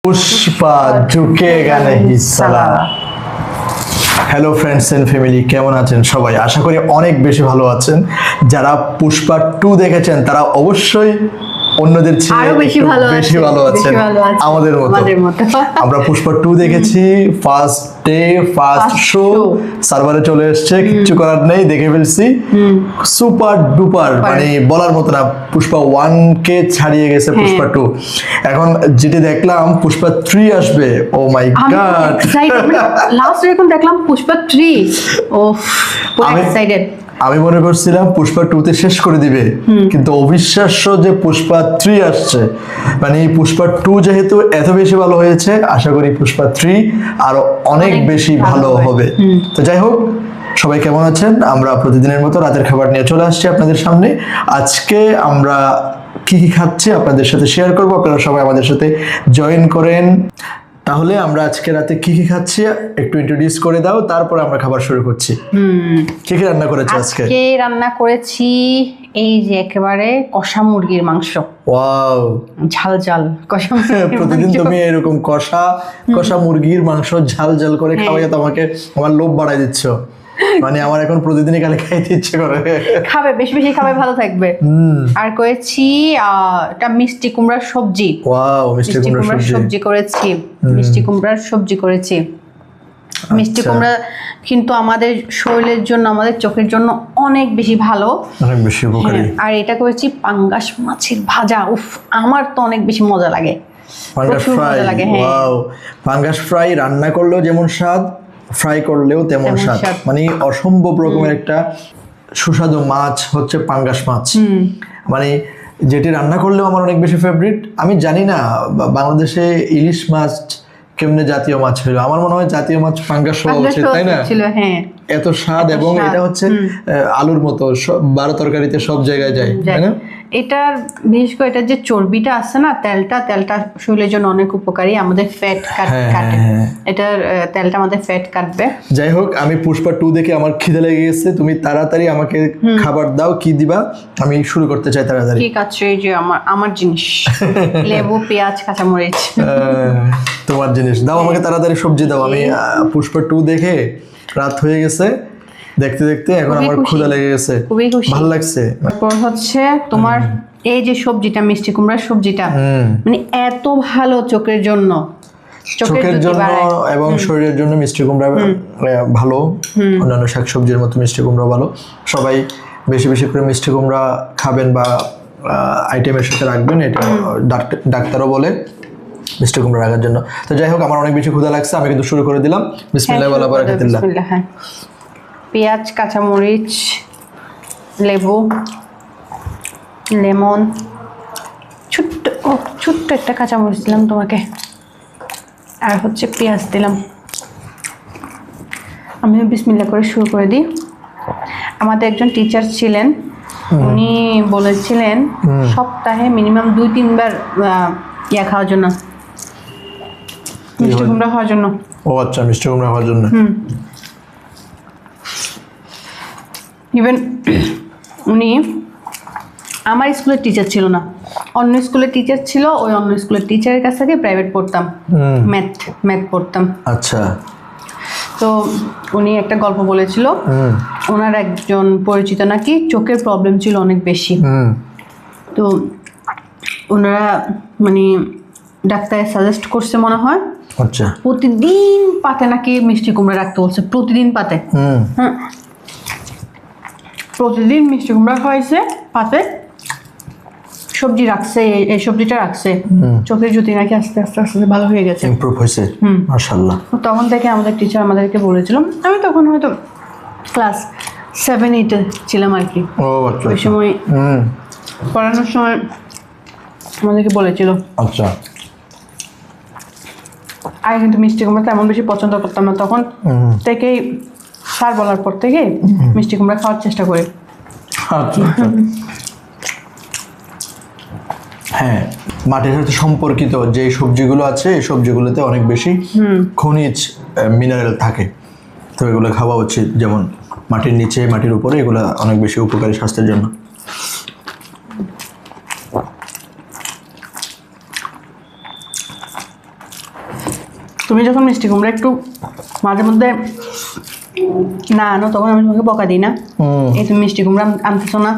পুষ্পা ঝুঁকেগা नहीं साला। Hello friends and family, কেমন আছেন সবাই? আশা করি অনেক বেশি ভালো আছেন। যারা পুষ্পা 2 দেখেছেন তারা অবশ্যই অন্যদের চেয়ে আরো বেশি ভালো আছেন আমাদের মতো। আমরা পুষ্পা 2 দেখেছি, ফার্স্ট ডে ফার্স্ট শো সার্ভারে চলে এসেছে, কিচ্ছু করার নেই, দেখে ফেলছি। সুপার ডুপার, মানে বলার মতো না। পুষ্পা 1 কে ছাড়িয়ে গেছে পুষ্পা 2। এখন যেটি দেখলাম পুষ্পা 3 আসবে, ও মাই গড। লাস্ট যখন দেখলাম পুষ্পা 3, ওফ পুরো এক্সাইটেড। আমি মনে করছিলাম পুষ্পা 2 তে শেষ করে দিবে, কিন্তু অবিশ্বাস্য যে পুষ্পা 3 আসছে। মানে পুষ্পা 2 যেহেতু এত বেশি ভালো হয়েছে, আশা করি পুষ্পা 3 আরো অনেক বেশি ভালো হবে। তো যাই হোক, সবাই কেমন আছেন? আমরা প্রতিদিনের মতো রাতের খাবার নিয়ে চলে আসছি আপনাদের সামনে। আজকে আমরা কি কি খাচ্ছি আপনাদের সাথে শেয়ার করব, আপনারা সবাই আমাদের সাথে জয়েন করেন। তাহলে আমরা আজকে রাতে কি কি খাচ্ছি একটু ইন্ট্রোডিউস করে দাও, তারপর আমরা খাবার শুরু করছি। কি কি রান্না করেছো আজকে? আজকে রান্না করেছি এই যে একেবারে কষা মুরগির মাংস। ওয়াও, ঝাল ঝাল কষা মুরগির প্রতিদিন মাংস। তুমি এরকম কষা মুরগির মাংস ঝাল ঝাল করে খাওয়াই তো আমাকে, আমার লোভ বাড়াই দিচ্ছ। মানে আমার এখন প্রতিদিনই খালি খাইতে ইচ্ছে করে। খাবে, বেশি বেশি খাবে, ভালো থাকবে। আর করেছি এটা মিষ্টি কুমড়ার সবজি। ওয়াও, মিষ্টি কুমড়ার সবজি করেছি, মিষ্টি কুমড়ার সবজি করেছি। মিষ্টি কুমড়া কিন্তু আমাদের শরীরের জন্য, আমাদের চোখের জন্য অনেক বেশি ভালো, অনেক বেশি উপকারী। আর এটা করেছি পাঙ্গাস মাছের ভাজা। উফ, আমার তো অনেক বেশি মজা লাগে পাঙ্গাস ফ্রাই। ওয়াও, পাঙ্গাস ফ্রাই রান্না করলেও যেমন স্বাদ, ফ্রাই করলেও তেমন স্বাদ। মানে অসম্ভব রকমের একটা সুস্বাদু মাছ হচ্ছে পাঙ্গাস মাছ। মানে যেটি রান্না করলেও আমার অনেক বেশি ফেভারিট। আমি জানি না বাংলাদেশে ইলিশ মাছ কেমনে জাতীয় মাছ হলো, আমার মনে হয় জাতীয় মাছ পাঙ্গাস হওয়া উচিত, তাই না? এত স্বাদ, এবং এটা হচ্ছে আলুর মতো, 12 তরকারিতে সব জায়গায় যায়, তাই না? এটার বিশেষ করে এটার যে চর্বিটা আছে না, তেলটা শরীরের জন্য অনেক উপকারী, আমাদের ফ্যাট কাটে। এটার তেলটা আমাদের ফ্যাট কাটবে। যাই হোক, আমি পুষ্পা 2 দেখে আমার খিদে লেগে গেছে। তুমি তাড়াতাড়ি আমাকে খাবার দাও, কি দিবা? আমি শুরু করতে চাই তাড়াতাড়ি। ঠিক আছে, এই যে আমার জিনিস, লেবু, পেঁয়াজ, কাঁচামরিচ। তোমার জিনিস দাও আমাকে, তাড়াতাড়ি সবজি দাও। আমি পুষ্পা 2 দেখে রাত হয়ে গেছে, দেখতে দেখতে এখন আমার ক্ষুধা লেগে গেছে, ভালো লাগছে। তারপর হচ্ছে তোমার এই যে সবজিটা, মিষ্টি কুমড়ার সবজিটা, মানে এত ভালো চোখের জন্য এবং শরীরের জন্য মিষ্টি কুমড়া ভালো। অন্যান্য শাকসবজির মতো মিষ্টি কুমড়া ভালো। সবাই বেশি বেশি করে মিষ্টি কুমড়া খাবেন বা আইটেমের সাথে রাখবেন, এটা ডাক্তারও বলে মিষ্টি কুমড়া রাখার জন্য। তো যাই হোক, আমার অনেক বেশি ক্ষুধা লাগছে, আমি কিন্তু শুরু করে দিলাম। বিসমিল্লাহ ওয়ালা বারাকাতুল্লাহ। পেঁয়াজ, কাঁচামরিচ, লেবু, লেমন, ছোট্ট একটা কাঁচামরিচ দিলাম তোমাকে, আর হচ্ছে পেঁয়াজ দিলাম। আমি বিসমিল্লাহ করে শুরু করে দিই। আমাদের একজন টিচার ছিলেন, উনি বলেছিলেন সপ্তাহে মিনিমাম 2-3 বার খাওয়ার জন্য, মিষ্টি কুমড়া খাওয়ার জন্য। ও আচ্ছা, মিষ্টি কুমড়া খাওয়ার জন্য। ইভেন উনি আমার স্কুলের টিচার ছিল না, অন্য স্কুলের টিচার ছিল। ওই অন্য স্কুলের টিচারের কাছ থেকে প্রাইভেট পড়তাম, ম্যাথ পড়তাম। আচ্ছা। তো উনি একটা গল্প বলেছিল, ওনার একজন পরিচিত নাকি চোখের প্রবলেম ছিল অনেক বেশি। তো ওনারা মানে ডাক্তার সাজেস্ট করছে মনে হয়, আচ্ছা, প্রতিদিন পাতে নাকি মিষ্টি কুমড়া রাখতে বলছে, প্রতিদিন পাতে। হ্যাঁ, প্রতিদিন মিষ্টি কুমড়া খাওয়াইছে, পাতে সবজি রাখছে, এই সবজিটা রাখছে। চোখের জ্যোতি নাকি আস্তে আস্তে আস্তে ভালো হয়ে গেছে, ইমপ্রুভ হয়েছে, মাশাআল্লাহ। তখন থেকে আমাদের টিচার আমাদেরকে বলেছিল, আমি তখন হয়তো ক্লাস 7-8 ছিলাম আর কি। ওই সময় পড়ানোর সময় আমাদেরকে বলেছিল। আচ্ছা। আগে কিন্তু মিষ্টি কুমড়া তেমন বেশি পছন্দ করতাম না, তখন থেকেই স্যার বলার পর থেকে মিষ্টি কুমড়া খাওয়ার চেষ্টা করি। হ্যাঁ, মাটির সাথে সম্পর্কিত যে সবজিগুলো আছে, এই সবজিগুলোতে অনেক বেশি খনিজ মিনারেল থাকে, তো এগুলো খাওয়া উচিত। যেমন মাটির নিচে, মাটির উপরে, এগুলো অনেক বেশি উপকারী স্বাস্থ্যের জন্য। তুমি যখন মিষ্টি কুমড়া একটু মাঝে মধ্যে না আনো তখন আমি তোমাকে বকা দিই না, এই তুমি মিষ্টি কুমড়া আনতেছো না,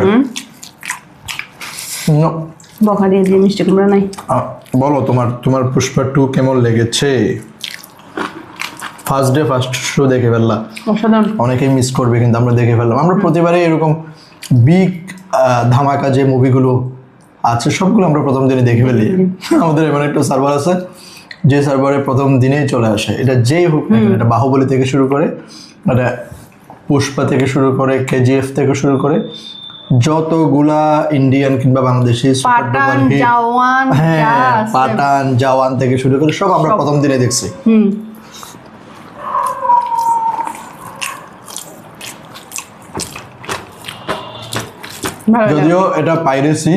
হুম? No. বকা দিয়ে দিয়ে মিষ্টি কুমড়া নাই। বলো তোমার পুষ্পা 2 কেমন লেগেছে? ফার্স্ট ডে ফার্স্ট শো দেখে ফেললাম, অসাধারণ। অনেকেই মিস করবে কিন্তু আমরা দেখে ফেললাম। আমরা প্রতিবারই এরকম বিগ ধামাকা যে মুভিগুলো আছে সবগুলো আমরা প্রথম দিনে দেখে ফেলি। আমাদের এমন একটা সার্ভার আছে যে সার্ভারে প্রথম দিনেই চলে আসে, এটা যেই হোক না কেন, এটা বাহুবলী থেকে শুরু করে, এটা পুষ্পা থেকে শুরু করে, কেজিএফ থেকে শুরু করে, যতগুলা ইন্ডিয়ান কিংবা বাংলাদেশি সুপার ডুপার পাঠান, হিট, জওয়ান, যা হ্যাঁ আছে। পাঠান জওয়ান থেকে শুরু করে সব আমরা প্রথম দিনে দেখছি। হুম। ভালো লাগে। যদিও এটা পাইরেসি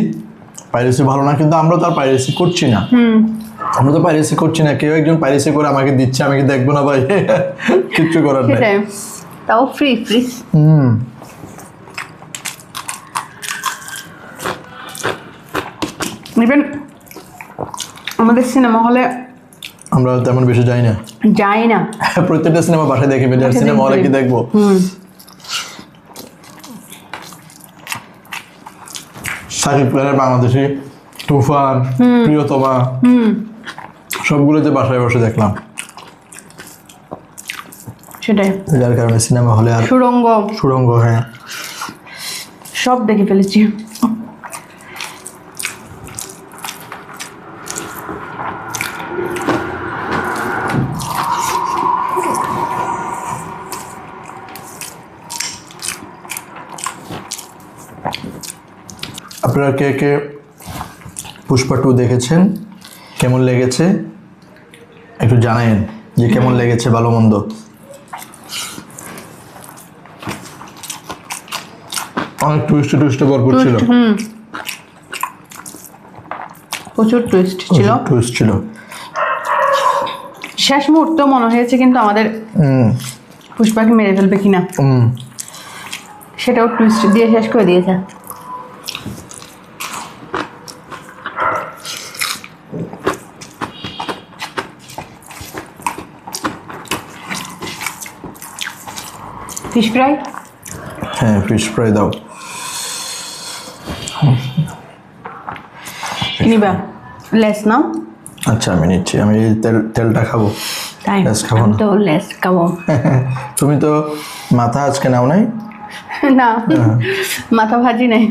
ভালো না, কিন্তু আমরা তো আর পাইরেসি করছি না। আমরা তো পাইরেসি করছি না, কেউ একজন পাইরেসি করে আমাকে দিচ্ছে, আমি কি দেখবো না ভাই? কিচ্ছু করার নেই। সেটাই, তাও ফ্রি ফ্রি। ইভেন আমাদের সিনেমা হলে আমরা তেমন বেশি যাই না, যাই না, প্রত্যেকটা সিনেমা বাসায় দেখে ফেলি, আর বাসায় সিনেমা হলে দেখে কি ফেলি। দেখবো? শাকিব খানের বাংলাদেশি, তুফান, প্রিয়তমা, সবগুলোতে বাসায় বসে দেখলাম, সেটাই। যার কারণে সিনেমা হলে আর সুড়ঙ্গ, হ্যাঁ সব দেখে ফেলেছি। আপনারা কে কে পুষ্পা 2 দেখেছেন, কেমন লেগেছে একটু জানায়েন, যে কেমন লেগেছে ভালো মন্দ। অনেক টুইস্টে ভরপুর ছিল, প্রচুর টুইস্ট ছিল, টুইস্ট ছিল। শেষ মুহূর্তে মনে হয়েছে কিন্তু আমাদের পুষ্পাকে মেরে ফেলবে কিনা, সেটাও টুইস্ট দিয়ে শেষ করে দিয়েছে। ফিশ ফ্রাই, হ্যাঁ ফিশ ফ্রাই দাও। নিবা লেস নাও। আচ্ছা আমি নিচ্ছি, আমি এই তেলটা খাবো, তাই লেস খাবো আমি না। তো লেস খাবো। তুমি তো মাথা আজকে নাও নাই? না, মাথা ভাজি নাই।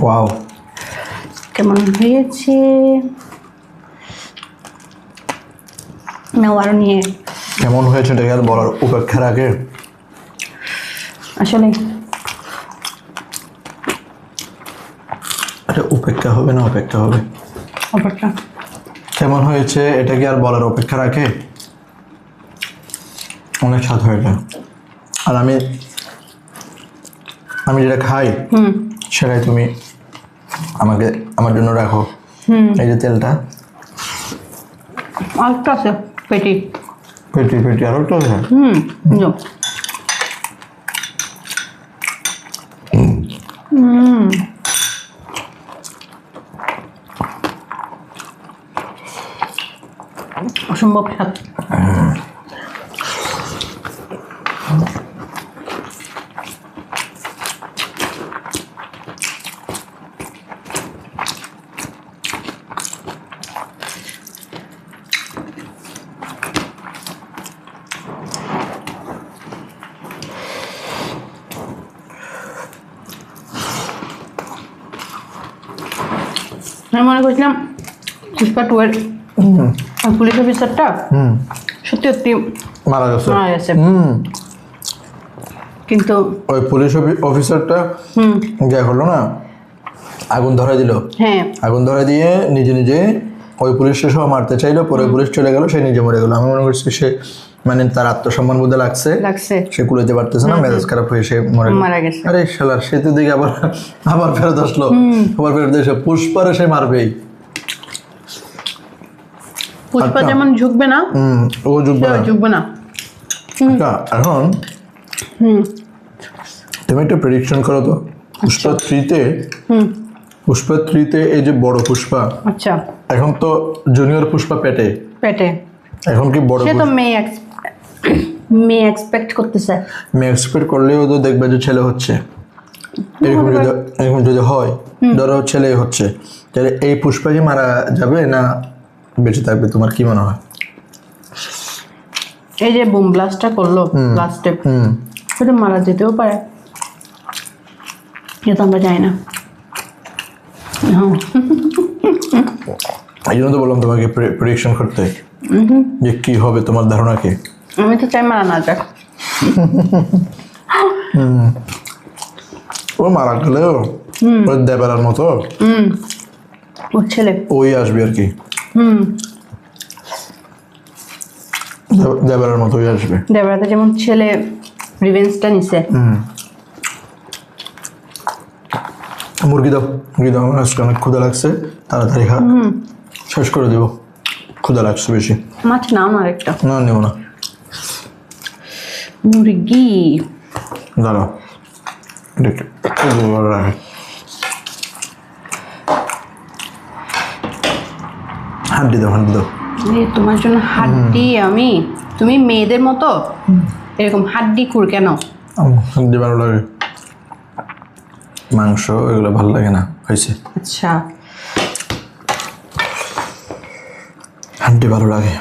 ওয়াও, কেমন হয়েছে না আরো নিয়ে, কেমন হয়েছে এটা আর বলার উপেক্ষা রাখে? আসলে এটা উপেক্ষা হবে না, অপেক্ষা হবে। অপরটা কেমন হয়েছে এটা কি আর বলার অপেক্ষা রাখে? অনেক স্বাদ হয় এটা। আর আমি যেটা খাই সেটাই তুমি আমার জন্য রাখো। এই যে তেলটা, আরেকটা আছে পেটি। পেটি আরো একটা আছে। যাও। অসম্ভব স্বাদ। আমি মনে করছিলাম পুষ্পা 2 এর পুলিশ অফিসারটা সত্যি সত্যি মারা গেছে। মারা গেছে, কিন্তু ওই পুলিশ অফিসারটা যা করলো না, আগুন ধরাই দিল। হ্যাঁ, আগুন ধরাই দিয়ে নিজে ওই পুলিশকে সহ মারতে চাইলো, পরে পুলিশ চলে গেল, সে নিজে মরে গেল। আমি মনে করছি সে মানে তার আত্মসম্মান বোধে লাগছে, লাগছে, সে কুলাইতে পারতেছে না, মেজাজ খারাপ হয়ে সে মারা গেছে। আরে শালার, সে তো দিকে আবার ফেরত আসলো, আবার ফেরত এসে পুষ্পারে সে মারবেই। পুষ্পা আচ্ছা। যেমন ঝুঁকবে না, ও যুগবে না। ঝুঁকবে না। আচ্ছা, এখন তুমি একটা প্রেডিকশন করো তো, পুষ্পা 3-তে পুষ্পা 3-তে এই যে বড় পুষ্পা, আচ্ছা এখন তো জুনিয়র পুষ্পা পেটে, পেটে এখন কি বড় সে তো মেয়ে এক্সপেক্ট করতেছে। মেয়ে এক্সপেক্ট করলেও তো দেখবে যে ছেলে হচ্ছে। এরকম যদি হয়, ধরো ছেলে হচ্ছে, তাহলে এই পুষ্পা কি মারা যাবে না বেঁচে থাকবে, তোমার কি মনে হয়? এই যে বুম ব্লাস্টটা করলো লাস্টে, সেটা মারা যেতেও পারে, এটা আমরা জানি না। হ্যাঁ। এই জন্য তো বললাম তোমাকে প্রেডিকশন করতে, যে কি হবে তোমার ধারণা কি? আমি তো চাই মারা না যাক। ও মারা গেলেও ওই দেবেলার মতো ওর ছেলে ওই আসবে আর কি, দেবেলার মতো ওই আসবে। দেবরাতে যেমন ছেলে রিভেঞ্জটা নিছে। মুরগি দাও, মুরগি দাও, আমার আজকে অনেক ক্ষুধা লাগছে, তাড়াতাড়ি খা, শেষ করে দেবো, ক্ষুধা লাগছে বেশি। মাছ নাও না আরেকটা। না নেবো না, মুরগি দাঁড়াও রাখে। হাড্ডি দাও, হাড্ডি দাও। তোমার জন্য হাড্ডি আমি, তুমি মেয়েদের মতো এরকম হাড্ডি খুর কেন? হাড্ডি ভালো লাগে, মাংস এগুলো ভালো লাগে না, হয়েছে। আচ্ছা হাড্ডি ভালো লাগে।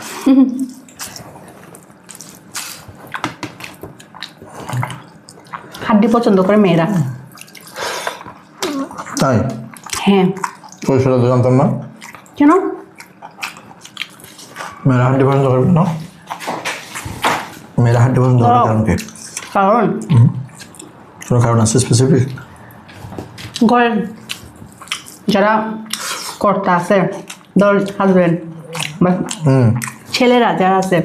হাড্ডি পছন্দ করে মেয়েরা। তাই? হ্যাঁ। ওই সেটা তো জানতাম না। কেন মেয়েরা হাড্ডি পছন্দ করবে না? মেয়েরা হাড্ডি পছন্দ করবে কারণ কি? কারণ কোনো কারণ আছে স্পেসিফিক? ঘরের যারা কর্তা আছে, ধর হাজবেন্ড বা ছেলেরা যারা আছে,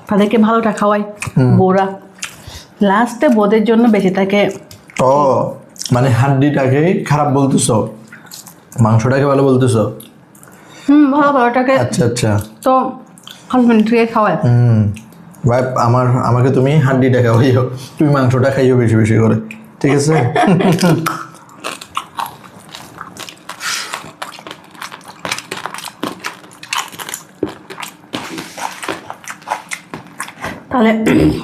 তাদেরকে ভালোটা খাওয়ায় বউরা, লাস্টে বোধের জন্য বেঁচে থাকে। ও মানে হাড্ডিটাকে খারাপ বলতেছো, মাংসটাকে ভালো বলতেছো? ভালোটাকে আচ্ছা আচ্ছা। তো হাজবেন্ডকে খাওয়ায়। ভাই আমাকে তুমি হাড্ডিটা খাওয়াইও, তুমি মাংসটা খাইও বেশি বেশি করে, ঠিক আছে? তাহলে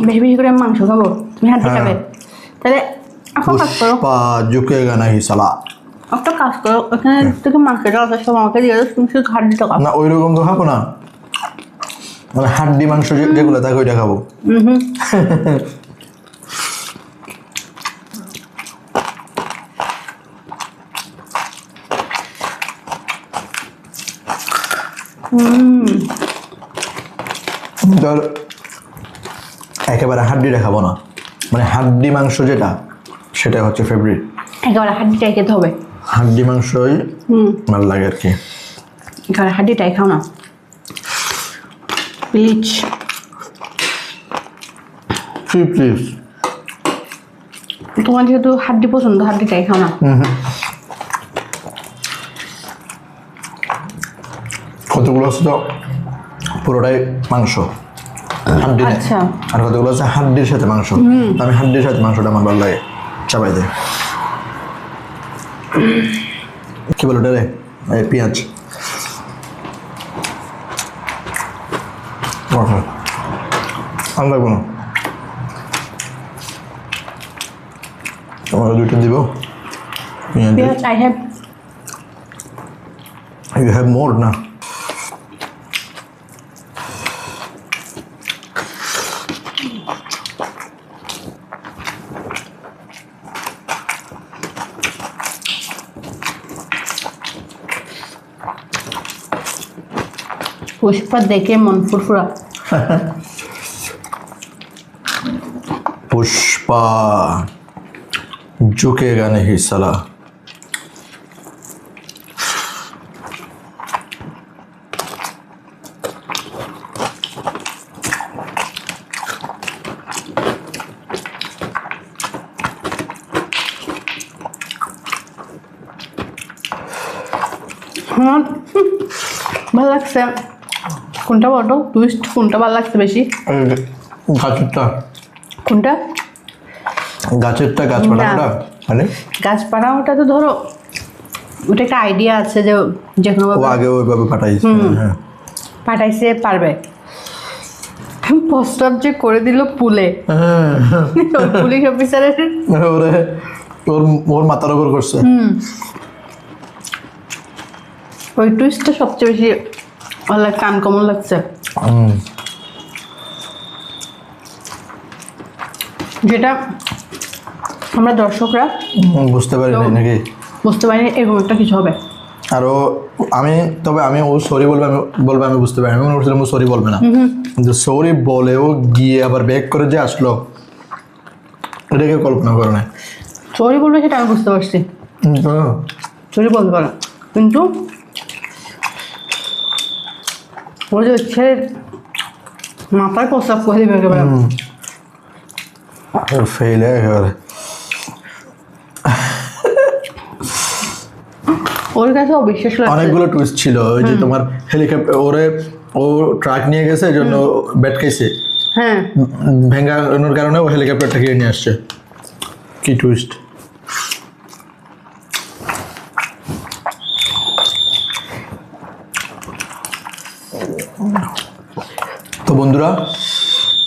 বেশি বেশি করে আমি মাংস খাবো, তুমি হাড্ডি খাবে। তাহলে এখন কাজ করো, পুষ্পা ঝুঁকেগা নাহি সালা। একটা কাজ করো, ওখানে থেকে মাংসটা আছে সব আমাকে দিয়ে দাও, তুমি শুধু হাড্ডিটা খাও। না ওইরকম তো খাবো না, মানে হাড্ডি মাংস যেগুলো থাকে ওইটা খাবো। ধর একেবারে হাড্ডিটা খাবো না, মানে হাড্ডি মাংস যেটা সেটা হচ্ছে ফেভারিট। একেবারে হাড্ডিটাই খেতে হবে, হাড্ডি মাংসই ভালো লাগে আর কি। একেবারে হাড্ডিটাই খাও না প্লিজ। প্লিজ তোমার যেহেতু হাড্ডি পছন্দ, হাড্ডিটাই খাও না। কতগুলো আছে তো পুরোটাই মাংস, হাড্ডি নেই। আচ্ছা। আর কতগুলো আছে হাড্ডির সাথে মাংস, আমি হাড্ডির সাথে মাংসটা আমার ভালো লাগে, চাবাই দেয়। কি বলো ওটা রে? এই পেঁয়াজ লাগবো না, তোমার দুইটা দিব পেঁয়াজ। পেঁয়াজ I have. You have more না? পুষ্পা দেখে মন ফুরফুরা। पुष्पा झुकेगा नहीं साला। আমার ভালো লাগছে। কোনটা বলো টুইস্ট, কোনটা ভালো লাগছে বেশি? গাছেরটা। কোনটা? গাছেরটা, গাছপালাটা। মানে গাছপালা ওটা তো ধরো ওটা একটা আইডিয়া আছে যে যে কোনো ও আগে ওইভাবে পাঠাইছে। হ্যাঁ পাঠাইছে পারবে। প্রস্তাব যে করে দিল পুলে, পুলিশ অফিসারের ওরে ওর ওর মাথার উপর করছে। ওই টুইস্টটা সবচেয়ে বেশি আনকমন লাগছে। যেটা আমরা দর্শকরা বুঝতে পারি নাই নাকি, বুঝতে পারিনি এরকম একটা কিছু হবে। আরো আমি ও সরি বলবে, আমি বুঝতে পারি, আমি মনে করছিলাম ও সরি বলবে না, কিন্তু সরি বলেও গিয়ে আবার ব্যাক করে যে আসলো, এটাকে কল্পনা করে না। সরি বলবে সেটা আমি বুঝতে পারছি, সরি বলতে পারো, কিন্তু ওই যে ছেলের মাথায় প্রস্তাব করে দিবে একেবারে। ফেল একেবারে। ওর কাছে অবিশ্বাস লাগছে। অনেকগুলো টুইস্ট ছিল, ওই যে তোমার হেলিকপ্টার ও ট্রাক নিয়ে গেছে এই জন্য ব্যাট খাইছে, হ্যাঁ ভেঙানোর কারণে ও হেলিকপ্টারটা কিনে নিয়ে আসছে। কি টুইস্ট! তো বন্ধুরা,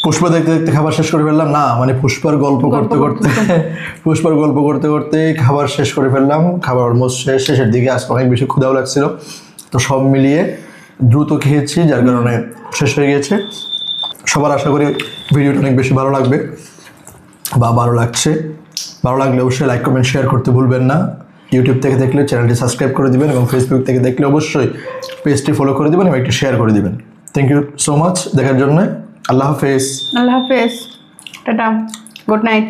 পুষ্পা দেখতে দেখতে খাবার শেষ করে ফেললাম না, মানে পুষ্পার গল্প করতে করতে খাবার শেষ করে ফেললাম। খাবার অলমোস্ট শেষের দিকে, আজকে অনেক বেশি ক্ষুধাও লাগছিল, তো সব মিলিয়ে দ্রুত খেয়েছি, যার কারণে শেষ হয়ে গিয়েছে। সবার আশা করি ভিডিওটা অনেক বেশি ভালো লাগবে বা ভালো লাগছে। ভালো লাগলে অবশ্যই লাইক কমেন্ট শেয়ার করতে ভুলবেন না। ইউটিউব থেকে দেখলে চ্যানেলটি সাবস্ক্রাইব করে দিবেন এবং ফেসবুক থেকে দেখলে অবশ্যই পেজটি ফলো করে দিবেন এবং একটি শেয়ার করে দিবেন। থ্যাংক ইউ সো মাচ দেখার জন্য। আল্লাহ হাফেজ। আল্লাহ হাফেজ, টাটা, গুড নাইট।